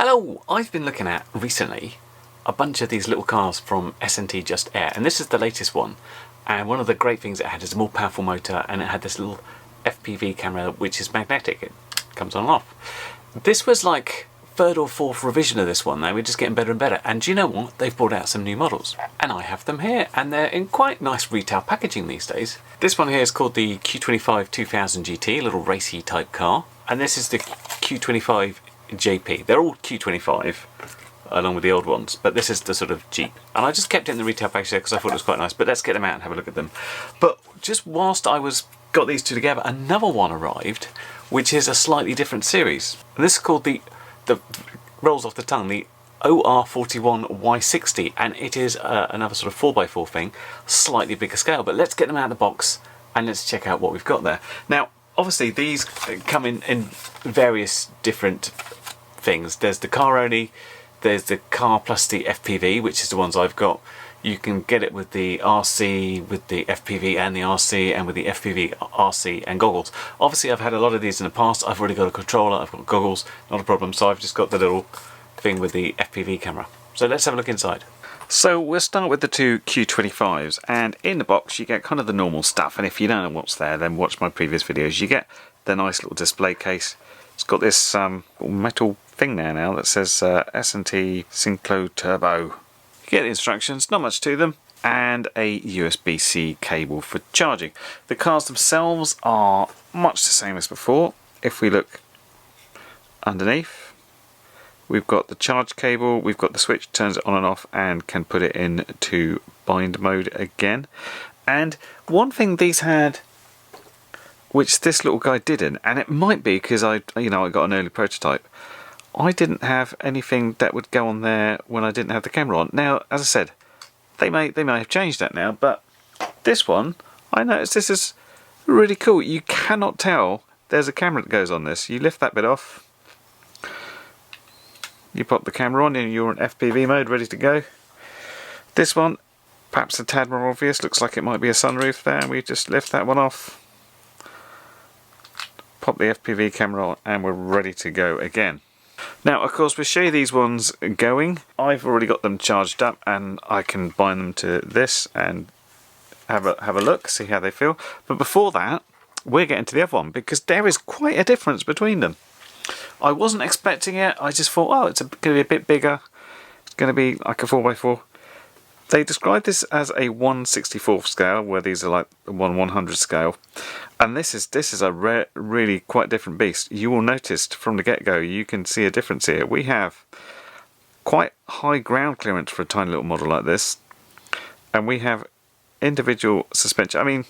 Hello! I've been looking at recently a bunch of these little cars from SNT Just Air, and this is the latest one. And one of the great things it had is a more powerful motor, and it had this little FPV camera which is magnetic. It comes on and off. This was like third or fourth revision of this one. They were just getting better and better. And do you know what? They've brought out some new models, and I have them here, and they're in quite nice retail packaging these days. This one here is called the Q25 2000 GT, a little racy type car, and this is the Q25 JP. They're all Q25 along with the old ones, but this is the sort of Jeep, and I just kept it in the retail package there because I thought it was quite nice. But let's get them out and have a look at them. But just whilst I got these two together, another one arrived which is a slightly different series, and this is called the rolls off the tongue, the OR41Y60, and it is another sort of 4x4 thing, slightly bigger scale. But let's get them out of the box and let's check out what we've got there. Now obviously these come in various different things. There's the car only, there's the car plus the FPV, which is the ones I've got. You can get it with the RC, with the FPV and the RC, and with the FPV, RC and goggles. Obviously I've had a lot of these in the past. I've already got a controller, I've got goggles, not a problem. So I've just got the little thing with the FPV camera. So let's have a look inside. So we'll start with the two Q25s, and in the box you get kind of the normal stuff, and if you don't know what's there, then watch my previous videos. You get the nice little display case. It's got this metal thing there now that says SNT Synclo Turbo. You get the instructions, not much to them, and a USB-C cable for charging. The cars themselves are much the same as before. If we look underneath, we've got the charge cable, we've got the switch, turns it on and off, and can put it into bind mode again. And one thing these had, which this little guy didn't, and it might be because I got an early prototype, I didn't have anything that would go on there when I didn't have the camera on. Now, as I said, they may have changed that now, but this one, I noticed this is really cool. You cannot tell there's a camera that goes on this. You lift that bit off, you pop the camera on, and you're in FPV mode, ready to go. This one, perhaps a tad more obvious, looks like it might be a sunroof there, and we just lift that one off, pop the FPV camera on, and we're ready to go again. Now, of course, we'll show you these ones going. I've already got them charged up, and I can bind them to this and have a look, see how they feel. But before that, we're getting to the other one, because there is quite a difference between them. I wasn't expecting it. I just thought, oh, it's going to be a bit bigger. It's going to be like a 4x4. They describe this as a 1/64th scale, where these are like the 1/100th scale. And this is a really quite different beast. You will notice from the get-go, you can see a difference here. We have quite high ground clearance for a tiny little model like this. And we have individual suspension. I mean,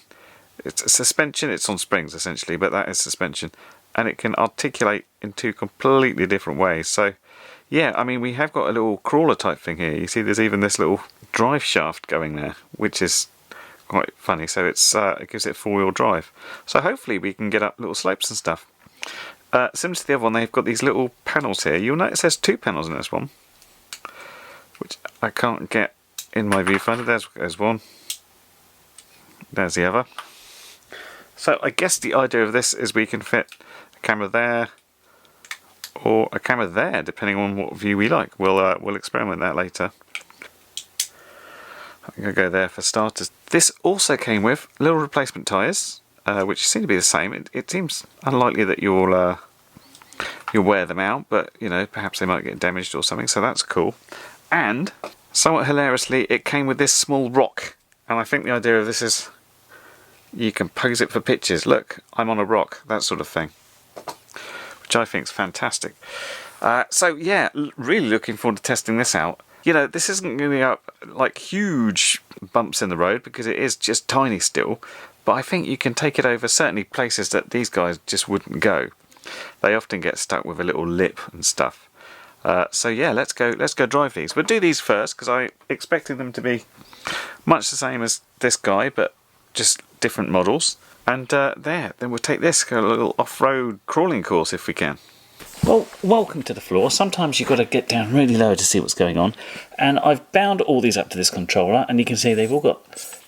it's a suspension, it's on springs essentially, but that is suspension. And it can articulate in two completely different ways. So yeah, I mean, we have got a little crawler type thing here. You see there's even this little drive shaft going there, which is quite funny. So it gives it 4-wheel drive. So hopefully we can get up little slopes and stuff. Similar to the other one, they've got these little panels here. You'll notice there's 2 panels in this one, which I can't get in my viewfinder. There's one. There's the other. So I guess the idea of this is we can fit a camera there, or a camera there, depending on what view we like. We'll experiment that later. I'm going to go there for starters. This also came with little replacement tyres, which seem to be the same. It seems unlikely that you'll wear them out, but you know, perhaps they might get damaged or something. So that's cool. And somewhat hilariously, it came with this small rock. And I think the idea of this is you can pose it for pictures. Look, I'm on a rock, that sort of thing, which I think is fantastic. So yeah, really looking forward to testing this out. You know, this isn't going to be up like huge bumps in the road because it is just tiny still, but I think you can take it over certainly places that these guys just wouldn't go. They often get stuck with a little lip and stuff. So yeah, let's go drive these. We'll do these first because I expected them to be much the same as this guy, but just different models. And then we'll take this, go a little off-road crawling course if we can. Well, welcome to the floor. Sometimes you've got to get down really low to see what's going on. And I've bound all these up to this controller, and you can see they've all got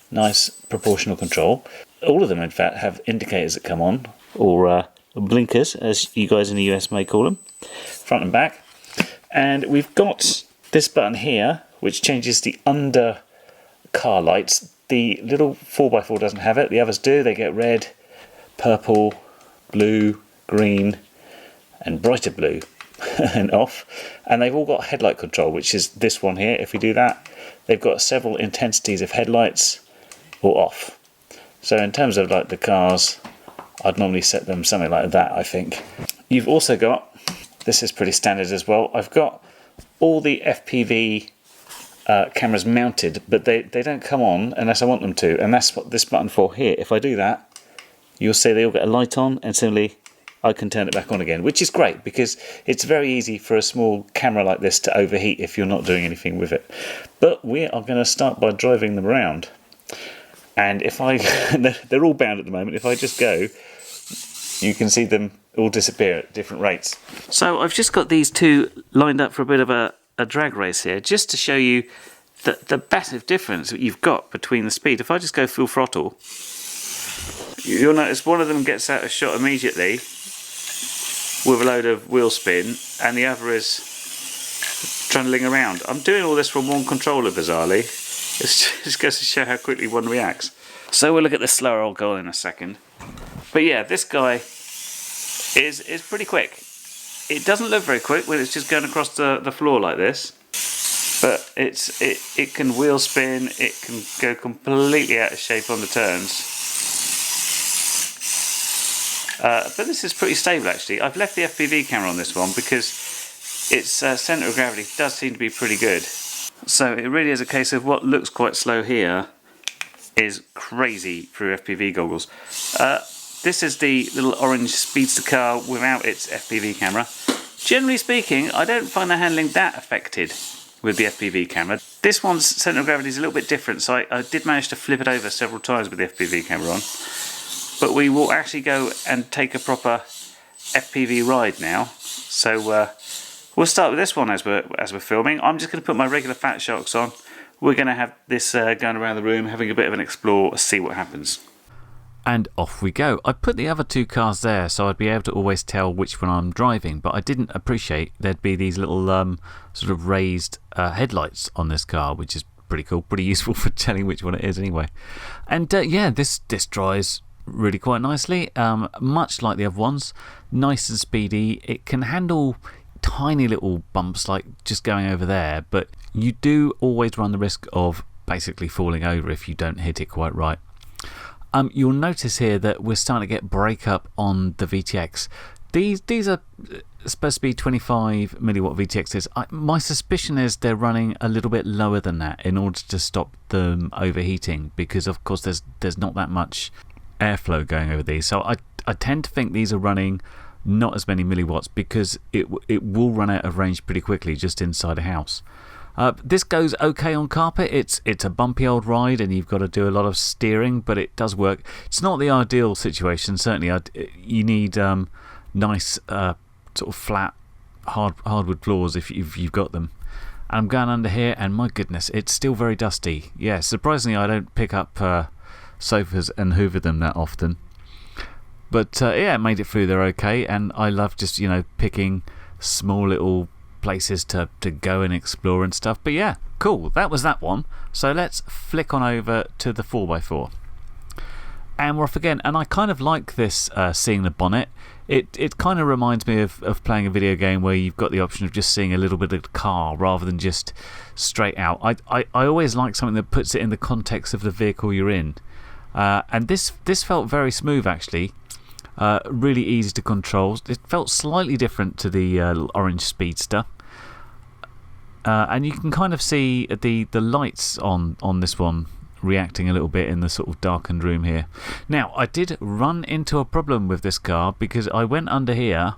nice proportional control. All of them, in fact, have indicators that come on, or blinkers, as you guys in the US may call them, front and back. And we've got this button here, which changes the under car lights. The little 4x4 doesn't have it, the others do. They get red, purple, blue, green, and brighter blue and off. And they've all got headlight control, which is this one here. If we do that, they've got several intensities of headlights or off. So in terms of like the cars, I'd normally set them something like that, I think. You've also got, this is pretty standard as well, I've got all the FPV cameras mounted, but they don't come on unless I want them to, and that's what this button for here. If I do that, you'll see they all get a light on, and similarly I can turn it back on again, which is great because it's very easy for a small camera like this to overheat if you're not doing anything with it. But we are going to start by driving them around, and if I they're all bound at the moment. If I just go, you can see them all disappear at different rates. So I've just got these two lined up for a bit of a drag race here, just to show you the massive difference that you've got between the speed. If I just go full throttle, you'll notice one of them gets out of shot immediately with a load of wheel spin, and the other is trundling around. I'm doing all this from one controller, bizarrely. It just goes to show how quickly one reacts. So we'll look at the slower old goal in a second. But yeah, this guy is pretty quick. It doesn't look very quick when it's just going across the floor like this, but it can wheel spin, it can go completely out of shape on the turns. But this is pretty stable actually. I've left the FPV camera on this one because its centre of gravity does seem to be pretty good. So it really is a case of what looks quite slow here is crazy through FPV goggles. This is the little orange speedster car without its FPV camera. Generally speaking, I don't find the handling that affected with the FPV camera. This one's centre of gravity is a little bit different, so I did manage to flip it over several times with the FPV camera on. But we will actually go and take a proper FPV ride now. So we'll start with this one as we're filming. I'm just going to put my regular fat shocks on. We're going to have this going around the room, having a bit of an explore, see what happens. And off we go. I put the other two cars there so I'd be able to always tell which one I'm driving, but I didn't appreciate there'd be these little sort of raised headlights on this car, which is pretty cool, pretty useful for telling which one it is anyway. And yeah, this drives really quite nicely, much like the other ones, nice and speedy. It can handle tiny little bumps like just going over there, but you do always run the risk of basically falling over if you don't hit it quite right. You'll notice here that we're starting to get breakup on the VTX. These are supposed to be 25 milliwatt VTXs. My suspicion is they're running a little bit lower than that in order to stop them overheating, because of course there's not that much airflow going over these. So I tend to think these are running not as many milliwatts because it will run out of range pretty quickly just inside a house. This goes okay on carpet. It's a bumpy old ride and you've got to do a lot of steering, but it does work. It's not the ideal situation, certainly. You need nice sort of flat hardwood floors if you've got them. And I'm going under here and my goodness, it's still very dusty. Yeah, surprisingly I don't pick up sofas and hoover them that often. But yeah, made it through there okay, and I love just, picking small little places to go and explore and stuff. But yeah, cool, that was that one. So let's flick on over to the 4x4 and we're off again. And I kind of like this seeing the bonnet. It kind of reminds me of playing a video game where you've got the option of just seeing a little bit of the car rather than just straight out. I always like something that puts it in the context of the vehicle you're in, and this felt very smooth actually. Really easy to control. It felt slightly different to the orange speedster, and you can kind of see the lights on this one reacting a little bit in the sort of darkened room here. Now I did run into a problem with this car because I went under here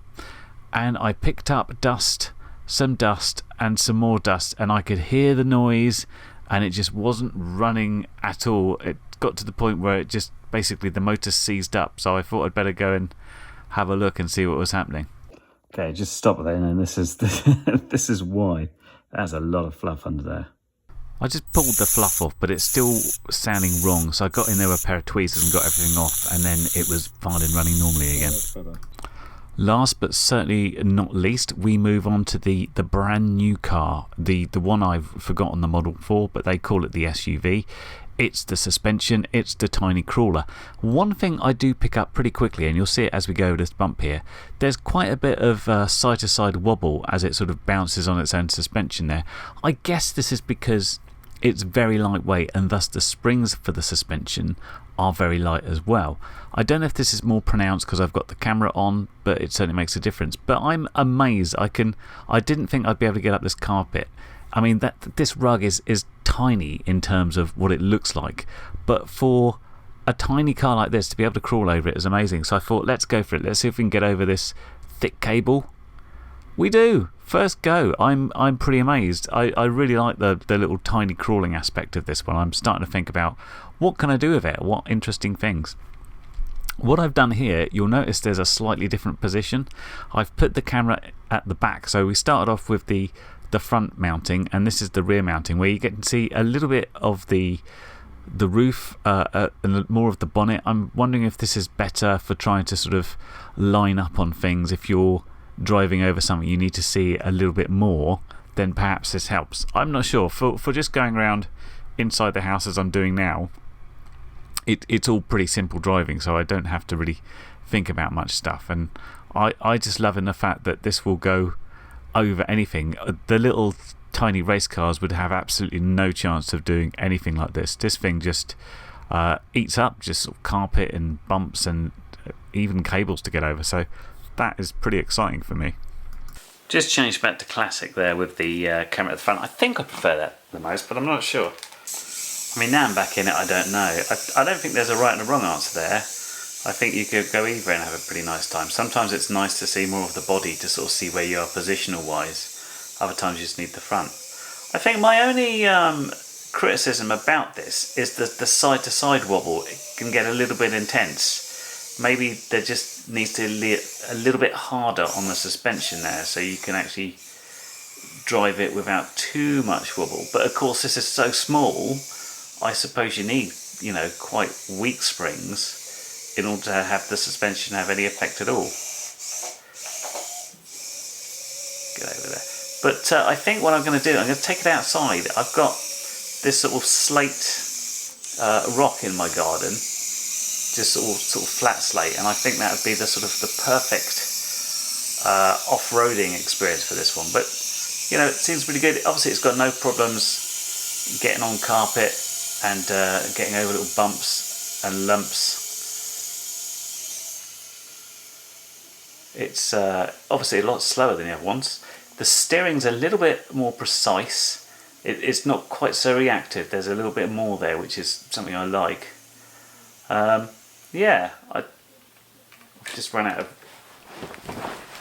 and I picked up dust, some dust and some more dust, and I could hear the noise and it just wasn't running at all. It got to the point where it just basically the motor seized up, so I thought I'd better go and have a look and see what was happening. Okay, just stop there, and this is why. There's a lot of fluff under there. I just pulled the fluff off, but it's still sounding wrong, so I got in there with a pair of tweezers and got everything off, and then it was fine and running normally again. Last but certainly not least, we move on to the brand new car, the one I've forgotten the model for, but they call it the SUV. It's the suspension, it's the tiny crawler. One thing I do pick up pretty quickly, and you'll see it as we go over this bump here, there's quite a bit of side-to-side wobble as it sort of bounces on its own suspension there. I guess this is because it's very lightweight and thus the springs for the suspension are very light as well. I don't know if this is more pronounced because I've got the camera on, but it certainly makes a difference. But I'm amazed. I didn't think I'd be able to get up this carpet. I mean, this rug is tiny in terms of what it looks like, but for a tiny car like this to be able to crawl over it is amazing. So I thought, let's go for it. Let's see if we can get over this thick cable. We do. First go. I'm pretty amazed. I really like the little tiny crawling aspect of this one. I'm starting to think about what can I do with it? What interesting things. What I've done here, you'll notice there's a slightly different position. I've put the camera at the back. So we started off with the front mounting, and this is the rear mounting, where you get to see a little bit of the roof and more of the bonnet. I'm wondering if this is better for trying to sort of line up on things. If you're driving over something you need to see a little bit more, then perhaps this helps. I'm not sure. For just going around inside the house as I'm doing now, it's all pretty simple driving, so I don't have to really think about much stuff. And I just love in the fact that this will go over anything. The little tiny race cars would have absolutely no chance of doing anything like this. This thing just eats up just sort of carpet and bumps and even cables to get over. So that is pretty exciting for me. Just changed back to classic there with the camera at the front. I think I prefer that the most, but I'm not sure. I mean, now I'm back in it, I don't know. I don't think there's a right and a wrong answer there. I think you could go either and have a pretty nice time. Sometimes it's nice to see more of the body to sort of see where you are positional wise. Other times you just need the front. I think my only criticism about this is that the side to side wobble. It can get a little bit intense. Maybe there just needs to be a little bit harder on the suspension there, so you can actually drive it without too much wobble. But of course this is so small, I suppose you need, quite weak springs in order to have the suspension have any effect at all. Get over there. But I think what I'm going to do, I'm going to take it outside. I've got this sort of slate rock in my garden, just sort of flat slate, and I think that would be the sort of the perfect off-roading experience for this one. But it seems pretty good. Obviously it's got no problems getting on carpet and getting over little bumps and lumps. It's obviously a lot slower than the other ones. The steering's a little bit more precise. It's not quite so reactive. There's a little bit more there, which is something I like. Yeah, I've just run out of...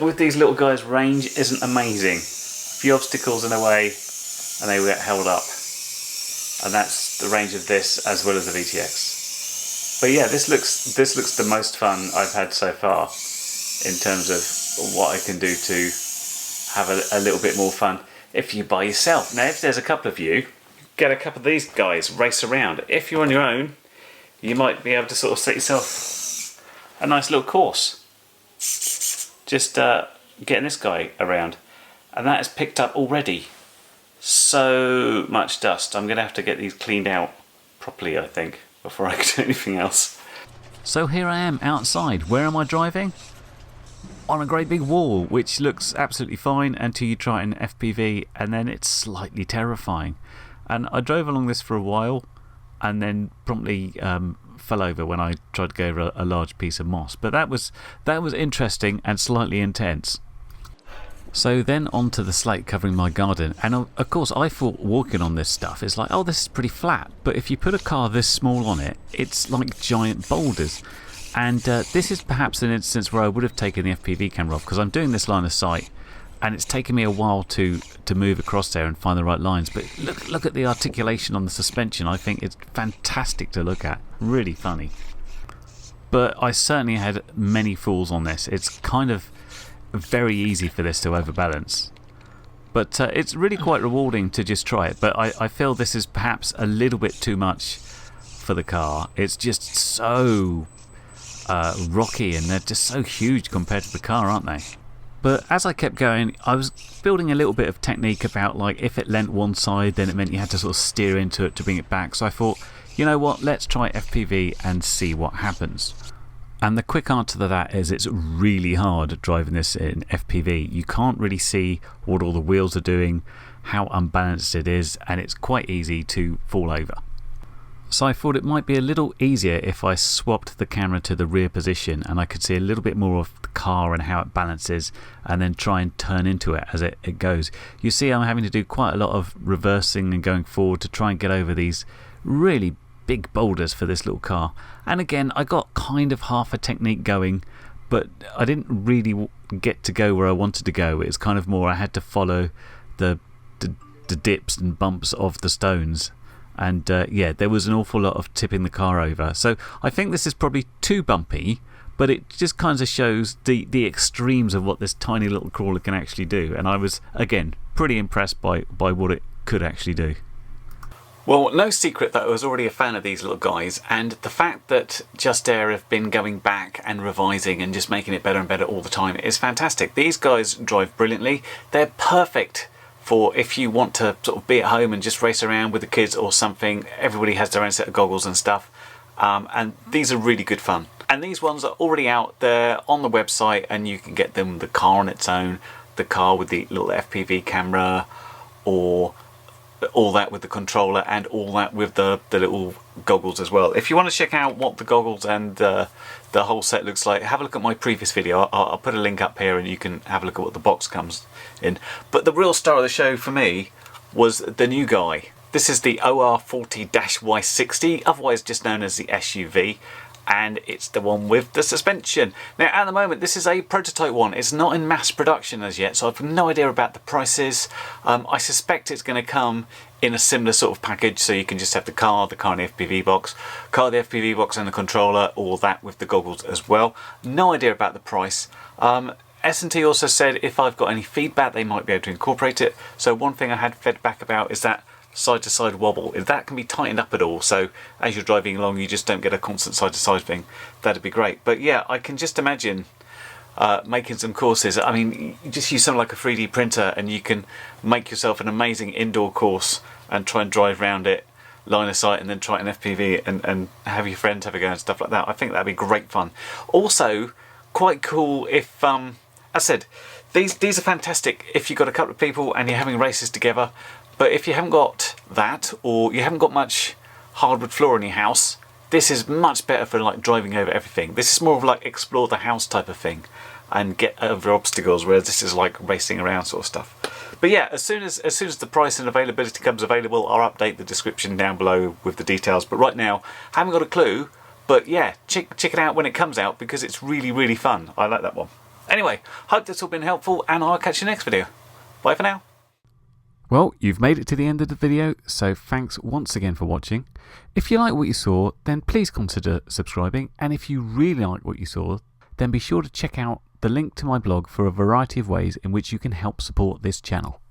With these little guys, range isn't amazing. A few obstacles in the way and they get held up. And that's the range of this as well as the VTX. But yeah, this looks the most fun I've had so far in terms of what I can do to have a little bit more fun if you're by yourself. Now if there's a couple of you, get a couple of these guys, race around. If you're on your own, you might be able to sort of set yourself a nice little course. Just getting this guy around. And that has picked up already so much dust. I'm going to have to get these cleaned out properly, I think, before I can do anything else. So here I am outside. Where am I driving? On a great big wall, which looks absolutely fine until you try an FPV, and then it's slightly terrifying. And I drove along this for a while and then promptly fell over when I tried to go over a large piece of moss. But that was interesting and slightly intense. So then onto the slate covering my garden, and of course I thought walking on this stuff is like, oh, this is pretty flat, but if you put a car this small on it, it's like giant boulders. And this is perhaps an instance where I would have taken the FPV camera off, because I'm doing this line of sight and it's taken me a while to move across there and find the right lines. But look at the articulation on the suspension. I think it's fantastic to look at, really funny. But I certainly had many falls on this. It's kind of very easy for this to overbalance, but it's really quite rewarding to just try it. But I feel this is perhaps a little bit too much for the car. It's just so rocky, and they're just so huge compared to the car, aren't they? But as I kept going, I was building a little bit of technique about, like, if it leant one side, then it meant you had to sort of steer into it to bring it back. So I thought, you know what, let's try FPV and see what happens. And the quick answer to that is it's really hard driving this in FPV. You can't really see what all the wheels are doing, how unbalanced it is, and it's quite easy to fall over. So I thought it might be a little easier if I swapped the camera to the rear position and I could see a little bit more of the car and how it balances, and then try and turn into it as it goes. You see, I'm having to do quite a lot of reversing and going forward to try and get over these really big boulders for this little car. And again, I got kind of half a technique going, but I didn't really get to go where I wanted to go. It's kind of more I had to follow the dips and bumps of the stones. And yeah, there was an awful lot of tipping the car over. So I think this is probably too bumpy, but it just kind of shows the extremes of what this tiny little crawler can actually do. And I was, again, pretty impressed by what it could actually do. Well, no secret that I was already a fan of these little guys, and the fact that Just Air have been going back and revising and just making it better and better all the time is fantastic. These guys drive brilliantly. They're perfect for if you want to sort of be at home and just race around with the kids or something. Everybody has their own set of goggles and stuff, and these are really good fun. And these ones are already out there on the website, and you can get them, the car on its own, the car with the little FPV camera, or all that with the controller, and all that with the little goggles as well. If you want to check out what the goggles and the whole set looks like, have a look at my previous video. I'll put a link up here and you can have a look at what the box comes in. But the real star of the show for me was the new guy. This is the OR40-Y60, otherwise just known as the SUV, and it's the one with the suspension. Now at the moment this is a prototype one, it's not in mass production as yet, so I've no idea about the prices. I suspect it's going to come in a similar sort of package, so you can just have the car and the FPV box, the FPV box and the controller, or that with the goggles as well. No idea about the price. SNT also said if I've got any feedback they might be able to incorporate it. So one thing I had fed back about is that side-to-side wobble, if that can be tightened up at all, so as you're driving along you just don't get a constant side-to-side thing, that'd be great. But yeah, I can just imagine making some courses. I mean, you just use something like a 3D printer and you can make yourself an amazing indoor course and try and drive around it, line of sight, and then try an FPV and have your friends have a go and stuff like that. I think that'd be great fun. Also, quite cool if, as I said, these are fantastic if you've got a couple of people and you're having races together. But if you haven't got that, or you haven't got much hardwood floor in your house, this is much better for like driving over everything. This is more of like explore the house type of thing and get over obstacles, whereas this is like racing around sort of stuff. But yeah, as soon as the price and availability comes available, I'll update the description down below with the details. But right now, I haven't got a clue. But yeah, check it out when it comes out, because it's really, really fun. I like that one. Anyway, hope that's all been helpful, and I'll catch you next video. Bye for now. Well, you've made it to the end of the video, so thanks once again for watching. If you like what you saw, then please consider subscribing, and if you really like what you saw, then be sure to check out the link to my blog for a variety of ways in which you can help support this channel.